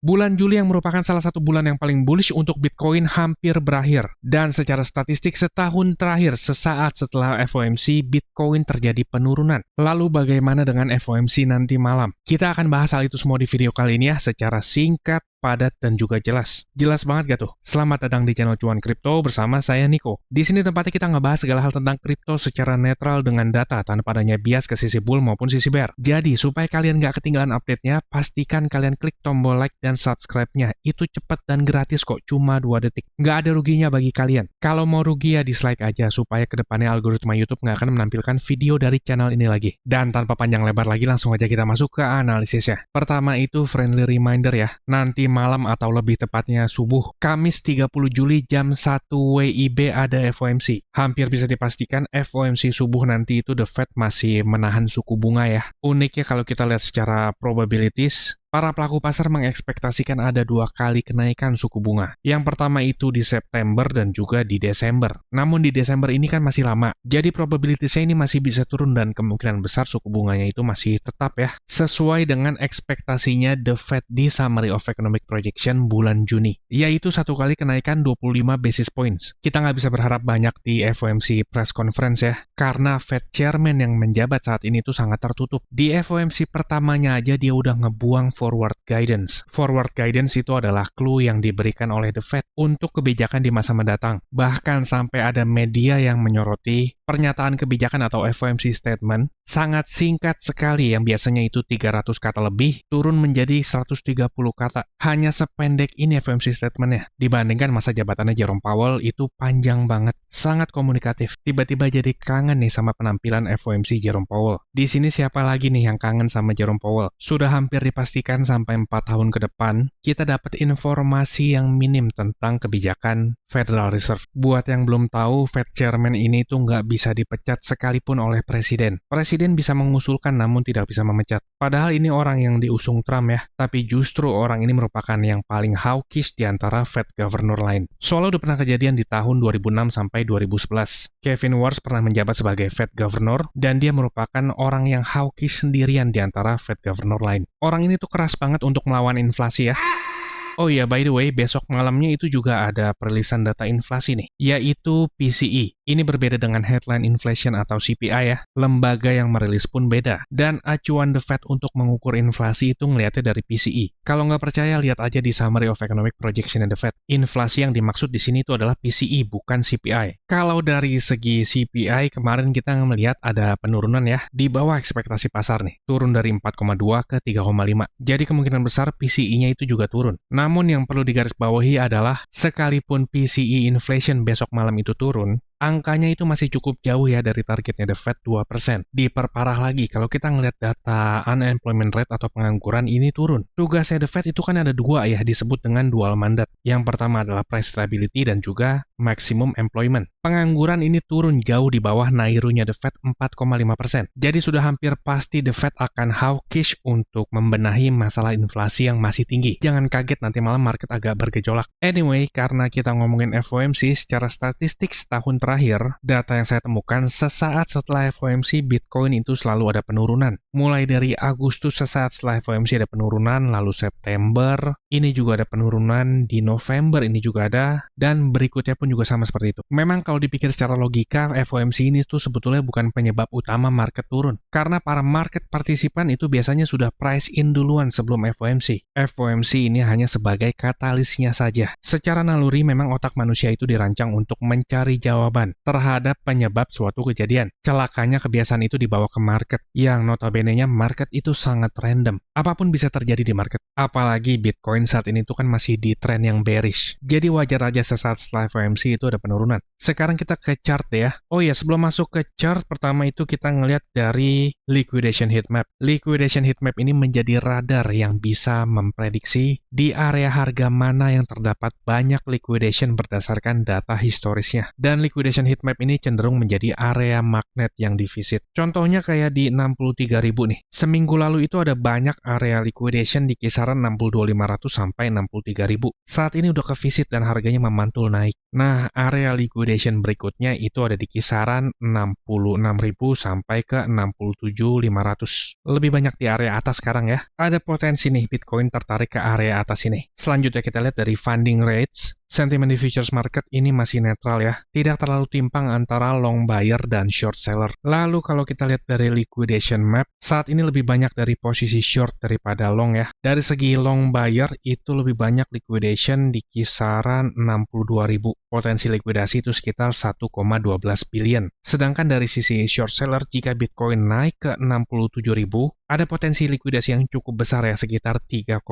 Bulan Juli yang merupakan salah satu bulan yang paling bullish untuk Bitcoin hampir berakhir. Dan secara statistik setahun terakhir sesaat setelah FOMC, Bitcoin terjadi penurunan. Lalu bagaimana dengan FOMC nanti malam? Kita akan bahas hal itu semua di video kali ini ya, secara singkat, padat, dan juga jelas. Jelas banget gak tuh? Selamat datang di channel Cuan Kripto bersama saya Niko. Di sini tempatnya kita ngebahas segala hal tentang kripto secara netral dengan data tanpa adanya bias ke sisi bull maupun sisi bear. Jadi, supaya kalian nggak ketinggalan update-nya, pastikan kalian klik tombol like dan subscribe-nya. Itu cepat dan gratis kok, cuma 2 detik. Nggak ada ruginya bagi kalian. Kalau mau rugi ya dislike aja, supaya kedepannya algoritma YouTube nggak akan menampilkan video dari channel ini lagi. Dan tanpa panjang lebar lagi, langsung aja kita masuk ke analisisnya. Pertama itu friendly reminder ya, nanti malam atau lebih tepatnya subuh, Kamis 30 Juli jam 1 WIB ada FOMC. Hampir bisa dipastikan FOMC subuh nanti itu The Fed masih menahan suku bunga ya. Uniknya kalau kita lihat secara probabilities, para pelaku pasar mengekspektasikan ada 2 kali kenaikan suku bunga. Yang pertama itu di September dan juga di Desember. Namun di Desember ini kan masih lama, jadi probabilitasnya ini masih bisa turun dan kemungkinan besar suku bunganya itu masih tetap ya, sesuai dengan ekspektasinya The Fed di Summary of Economic Projection bulan Juni, yaitu 1 kali kenaikan 25 basis points. Kita nggak bisa berharap banyak di FOMC press conference ya, karena Fed Chairman yang menjabat saat ini tuh sangat tertutup. Di FOMC pertamanya aja dia udah ngebuang forward guidance. Forward guidance itu adalah clue yang diberikan oleh The Fed untuk kebijakan di masa mendatang. Bahkan sampai ada media yang menyoroti pernyataan kebijakan atau FOMC statement sangat singkat sekali, yang biasanya itu 300 kata lebih, turun menjadi 130 kata. Hanya sependek ini FOMC statementnya. Dibandingkan masa jabatannya Jerome Powell itu panjang banget. Sangat komunikatif. Tiba-tiba jadi kangen nih sama penampilan FOMC Jerome Powell. Di sini siapa lagi nih yang kangen sama Jerome Powell? Sudah hampir dipastikan sampai 4 tahun ke depan, kita dapat informasi yang minim tentang kebijakan Federal Reserve. Buat yang belum tahu, Fed Chairman ini tuh nggak bisa dipecat sekalipun oleh Presiden. Presiden bisa mengusulkan namun tidak bisa memecat. Padahal ini orang yang diusung Trump ya, tapi justru orang ini merupakan yang paling hawkish di antara Fed Governor lain. Soalnya udah pernah kejadian di tahun 2006 sampai 2011. Kevin Warsh pernah menjabat sebagai Fed Governor, dan dia merupakan orang yang hawkish sendirian di antara Fed Governor lain. Orang ini tuh keras banget untuk melawan inflasi ya. Oh iya, by the way, besok malamnya itu juga ada perilisan data inflasi nih, yaitu PCE. Ini berbeda dengan headline inflation atau CPI ya. Lembaga yang merilis pun beda. Dan acuan The Fed untuk mengukur inflasi itu ngelihatnya dari PCE. Kalau nggak percaya, lihat aja di Summary of Economic Projection The Fed. Inflasi yang dimaksud di sini itu adalah PCE, bukan CPI. Kalau dari segi CPI, kemarin kita melihat ada penurunan ya, di bawah ekspektasi pasar nih. Turun dari 4,2 ke 3,5. Jadi kemungkinan besar PCE-nya itu juga turun. Namun yang perlu digarisbawahi adalah, sekalipun PCE inflation besok malam itu turun, angkanya itu masih cukup jauh ya dari targetnya The Fed 2%. Diperparah lagi, kalau kita ngelihat data unemployment rate atau pengangguran ini turun. Tugasnya The Fed itu kan ada 2 ya, disebut dengan dual mandate. Yang pertama adalah price stability dan juga maximum employment. Pengangguran ini turun jauh di bawah nairunya The Fed 4,5%. Jadi sudah hampir pasti The Fed akan hawkish untuk membenahi masalah inflasi yang masih tinggi. Jangan kaget nanti malam market agak bergejolak. Anyway, karena kita ngomongin FOMC, secara statistik setahun terakhir, data yang saya temukan sesaat setelah FOMC, Bitcoin itu selalu ada penurunan. Mulai dari Agustus sesaat setelah FOMC ada penurunan, lalu September, ini juga ada penurunan, di November ini juga ada, dan berikutnya pun juga sama seperti itu. Memang kalau dipikir secara logika, FOMC ini tuh sebetulnya bukan penyebab utama market turun. Karena para market partisipan itu biasanya sudah price in duluan sebelum FOMC. FOMC ini hanya sebagai katalisnya saja. Secara naluri memang otak manusia itu dirancang untuk mencari jawaban terhadap penyebab suatu kejadian. Celakanya kebiasaan itu dibawa ke market, yang notabene-nya market itu sangat random. Apapun bisa terjadi di market. Apalagi Bitcoin saat ini tuh kan masih di tren yang bearish. Jadi wajar aja sesaat setelah FOMC itu ada penurunan. Sekarang kita ke chart ya. Oh iya, sebelum masuk ke chart, pertama itu kita ngelihat dari liquidation heatmap. Liquidation heatmap ini menjadi radar yang bisa memprediksi di area harga mana yang terdapat banyak liquidation berdasarkan data historisnya. Dan liquidation heatmap ini cenderung menjadi area magnet yang divisit. Contohnya kayak di 63.000 nih. Seminggu lalu itu ada banyak area liquidation di kisaran 62.500 sampai 63.000. Saat ini udah ke visit dan harganya memantul naik. Nah, area liquidation berikutnya itu ada di kisaran 66.000 sampai ke 67.500. Lebih banyak di area atas sekarang ya. Ada potensi nih Bitcoin tertarik ke area atas ini. Selanjutnya kita lihat dari funding rates. Sentimen di futures market ini masih netral ya. Tidak terlalu timpang antara long buyer dan short seller. Lalu kalau kita lihat dari liquidation map, saat ini lebih banyak dari posisi short daripada long ya. Dari segi long buyer itu lebih banyak liquidation di kisaran 62.000. Potensi likuidasi itu sekitar 1,12 billion. Sedangkan dari sisi short seller, jika Bitcoin naik ke 67.000, ada potensi likuidasi yang cukup besar ya, sekitar 3,5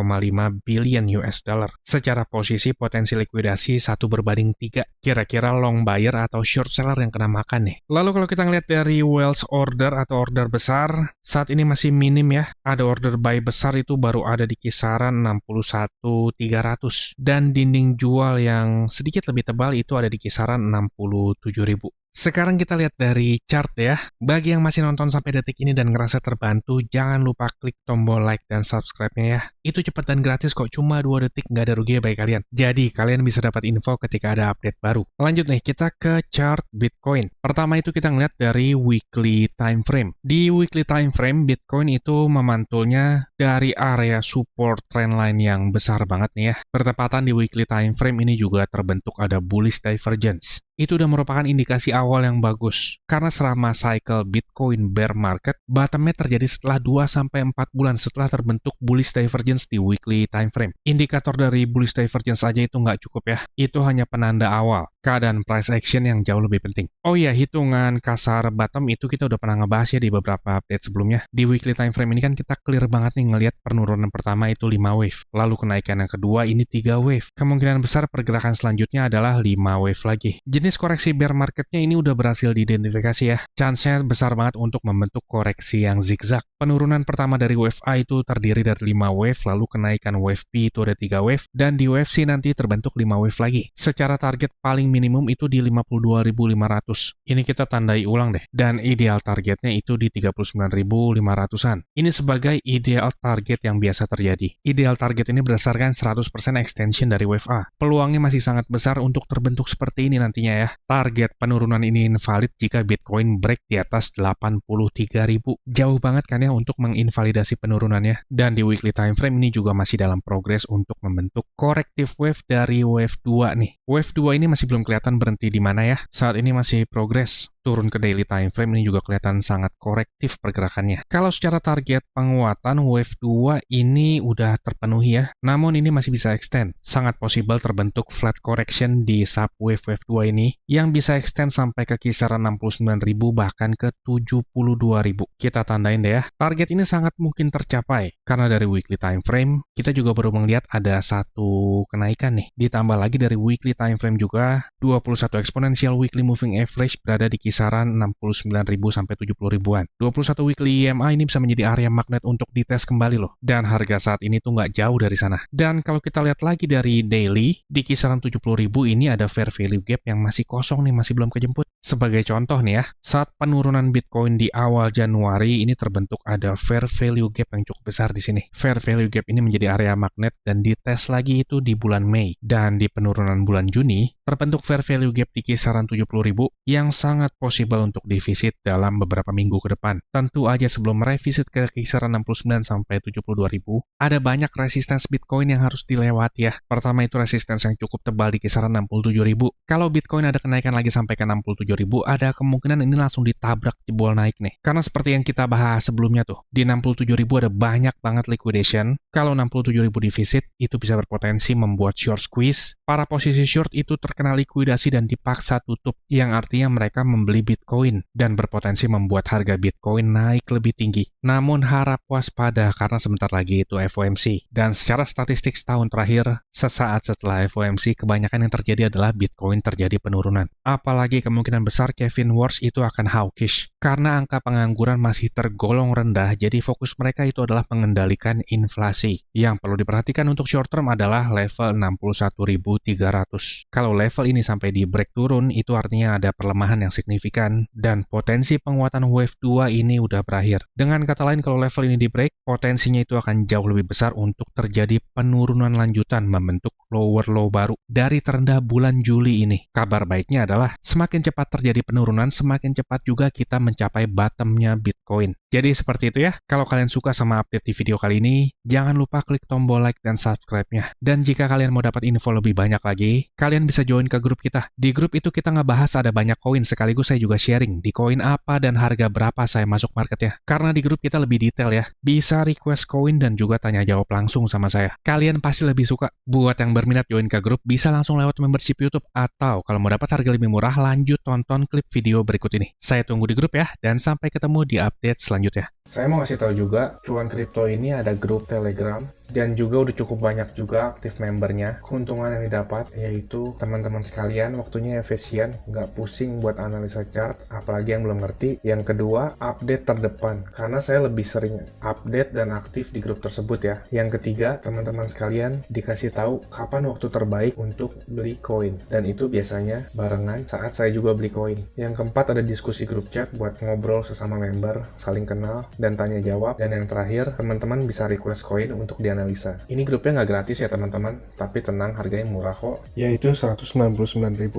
billion US dollar. Secara posisi, potensi likuidasi 1/3. Kira-kira long buyer atau short seller yang kena makan nih. Lalu kalau kita ngeliat dari Wells order atau order besar, saat ini masih minim ya. Ada order buy besar itu baru ada di kisaran 61.300. Dan dinding jual yang sedikit lebih tebal itu ada di kisaran 67.000. Sekarang kita lihat dari chart ya. Bagi yang masih nonton sampai detik ini dan ngerasa terbantu, jangan lupa klik tombol like dan subscribe-nya ya. Itu cepat dan gratis kok, cuma 2 detik, nggak ada rugi bagi kalian. Jadi, kalian bisa dapat info ketika ada update baru. Lanjut nih, kita ke chart Bitcoin. Pertama itu kita ngeliat dari weekly time frame. Di weekly time frame, Bitcoin itu memantulnya dari area support trendline yang besar banget nih ya. Bertepatan di weekly time frame ini juga terbentuk ada bullish divergence. Itu udah merupakan indikasi awal yang bagus. Karena selama cycle Bitcoin bear market, bottomnya terjadi setelah 2-4 bulan setelah terbentuk bullish divergence di weekly time frame. Indikator dari bullish divergence aja itu nggak cukup ya. Itu hanya penanda awal. Keadaan price action yang jauh lebih penting. Oh iya, hitungan kasar bottom itu kita udah pernah ngebahas ya di beberapa update sebelumnya. Di weekly time frame ini kan kita clear banget nih ngelihat penurunan pertama itu 5 wave. Lalu kenaikan yang kedua ini 3 wave. Kemungkinan besar pergerakan selanjutnya adalah 5 wave lagi. Jenis koreksi bear marketnya ini udah berhasil diidentifikasi ya. Chance-nya besar banget untuk membentuk koreksi yang zigzag. Penurunan pertama dari wave A itu terdiri dari 5 wave, lalu kenaikan wave B itu ada 3 wave, dan di wave C nanti terbentuk 5 wave lagi. Secara target paling minimum itu di 52.500. Ini kita tandai ulang deh. Dan ideal targetnya itu di 39.500-an. Ini sebagai ideal target yang biasa terjadi. Ideal target ini berdasarkan 100% extension dari wave A. Peluangnya masih sangat besar untuk terbentuk seperti ini nantinya ya. Target penurunan ini invalid jika Bitcoin break di atas 83.000. Jauh banget kan ya untuk menginvalidasi penurunannya. Dan di weekly time frame ini juga masih dalam progres untuk membentuk corrective wave dari wave 2 nih. Wave 2 ini masih belum kelihatan berhenti di mana ya. Saat ini masih progres. Turun ke daily time frame ini juga kelihatan sangat korektif pergerakannya. Kalau secara target penguatan wave 2 ini udah terpenuhi ya. Namun ini masih bisa extend. Sangat possible terbentuk flat correction di subwave wave 2 ini yang bisa extend sampai ke kisaran 69.000 bahkan ke 72.000. Kita tandain deh ya. Target ini sangat mungkin tercapai karena dari weekly time frame kita juga baru melihat ada satu kenaikan nih. Ditambah lagi dari weekly time frame juga 21 exponential weekly moving average berada di kisaran 69.000 sampai 70.000-an. 21 weekly EMA ini bisa menjadi area magnet untuk dites kembali loh. Dan harga saat ini tuh nggak jauh dari sana. Dan kalau kita lihat lagi dari daily, di kisaran 70.000 ini ada fair value gap yang masih kosong nih, masih belum kejemput. Sebagai contoh nih ya, saat penurunan Bitcoin di awal Januari ini terbentuk ada fair value gap yang cukup besar di sini. Fair value gap ini menjadi area magnet dan dites lagi itu di bulan Mei. Dan di penurunan bulan Juni, terbentuk fair value gap di kisaran 70.000 yang sangat possible untuk divisit dalam beberapa minggu ke depan. Tentu aja sebelum revisit ke kisaran 69 sampai 72.000, ada banyak resistance Bitcoin yang harus dilewati ya. Pertama itu resistance yang cukup tebal di kisaran 67.000. Kalau Bitcoin ada kenaikan lagi sampai ke 67.000, ada kemungkinan ini langsung ditabrak jebol naik nih. Karena seperti yang kita bahas sebelumnya tuh, di 67.000 ada banyak banget liquidation. Kalau 67.000 divisit, itu bisa berpotensi membuat short squeeze. Para posisi short itu terkena likuidasi dan dipaksa tutup, yang artinya mereka membeli Bitcoin dan berpotensi membuat harga Bitcoin naik lebih tinggi. Namun harap waspada karena sebentar lagi itu FOMC. Dan secara statistik setahun terakhir, sesaat setelah FOMC, kebanyakan yang terjadi adalah Bitcoin terjadi penurunan. Apalagi kemungkinan besar Kevin Warsh itu akan hawkish. Karena angka pengangguran masih tergolong rendah, jadi fokus mereka itu adalah mengendalikan inflasi. Yang perlu diperhatikan untuk short term adalah level 61.300. Kalau level ini sampai di break turun, itu artinya ada perlemahan yang signifikan dan potensi penguatan wave 2 ini udah berakhir. Dengan kata lain, kalau level ini di break, potensinya itu akan jauh lebih besar untuk terjadi penurunan lanjutan membentuk lower low baru dari terendah bulan Juli ini. Kabar baiknya adalah semakin cepat terjadi penurunan, semakin cepat juga kita mencapai bottomnya Bitcoin. Jadi seperti itu ya. Kalau kalian suka sama update di video kali ini, jangan lupa klik tombol like dan subscribe-nya. Dan jika kalian mau dapat info lebih banyak lagi, kalian bisa join ke grup kita. Di grup itu kita ngebahas ada banyak koin, sekaligus saya juga sharing di koin apa dan harga berapa saya masuk marketnya. Karena di grup kita lebih detail ya. Bisa request koin dan juga tanya jawab langsung sama saya. Kalian pasti lebih suka. Buat yang berminat join ke grup, bisa langsung lewat membership YouTube. Atau kalau mau dapat harga lebih murah, lanjut tonton klip video berikut ini. Saya tunggu di grup ya, dan sampai ketemu di update selanjutnya. Saya mau kasih tahu juga, Cuan Kripto ini ada grup Telegram dan juga udah cukup banyak juga aktif membernya. Keuntungan yang didapat yaitu teman-teman sekalian waktunya efisien, nggak pusing buat analisa chart, apalagi yang belum ngerti. Yang kedua, update terdepan, karena saya lebih sering update dan aktif di grup tersebut ya. Yang ketiga, teman-teman sekalian dikasih tahu kapan waktu terbaik untuk beli koin, dan itu biasanya barengan saat saya juga beli koin. Yang keempat, ada diskusi grup chat buat ngobrol sesama member, saling kenal dan tanya jawab. Dan yang terakhir, teman-teman bisa request koin untuk dianalisa. Ini grupnya nggak gratis ya teman-teman, tapi tenang, harganya murah kok, yaitu Rp199.000.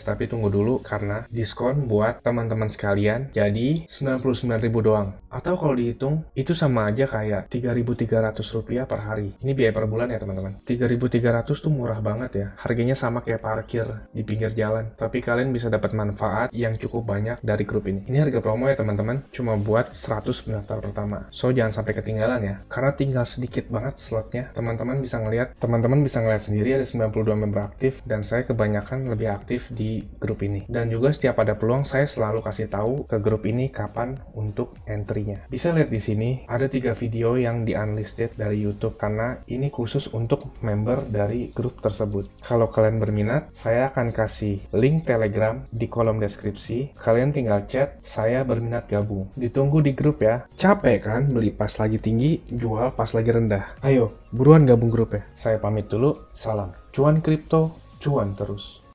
Tapi tunggu dulu, karena diskon buat teman-teman sekalian jadi Rp99.000 doang. Atau kalau dihitung, itu sama aja kayak Rp3.300 per hari. Ini biaya per bulan ya teman-teman. Rp3.300 tuh murah banget ya. Harganya sama kayak parkir di pinggir jalan. Tapi kalian bisa dapat manfaat yang cukup banyak dari grup ini. Ini harga promo ya teman-teman, cuma buat 100 pendaftar pertama. So jangan sampai ketinggalan ya, karena tinggal sedikit banget slotnya. Teman-teman bisa ngelihat sendiri ada 92 member aktif, dan saya kebanyakan lebih aktif di grup ini. Dan juga setiap ada peluang, saya selalu kasih tahu ke grup ini kapan untuk entry-nya. Bisa lihat di sini ada 3 video yang di unlisted dari YouTube, karena ini khusus untuk member dari grup tersebut. Kalau kalian berminat, saya akan kasih link Telegram di kolom deskripsi. Kalian tinggal chat, saya berminat gabung. Ditunggu di grup ya. Capek kan beli pas lagi tinggi, jual pas lagi rendah? Ayo, buruan gabung grup ya. Saya pamit dulu, salam. Cuan kripto, cuan terus.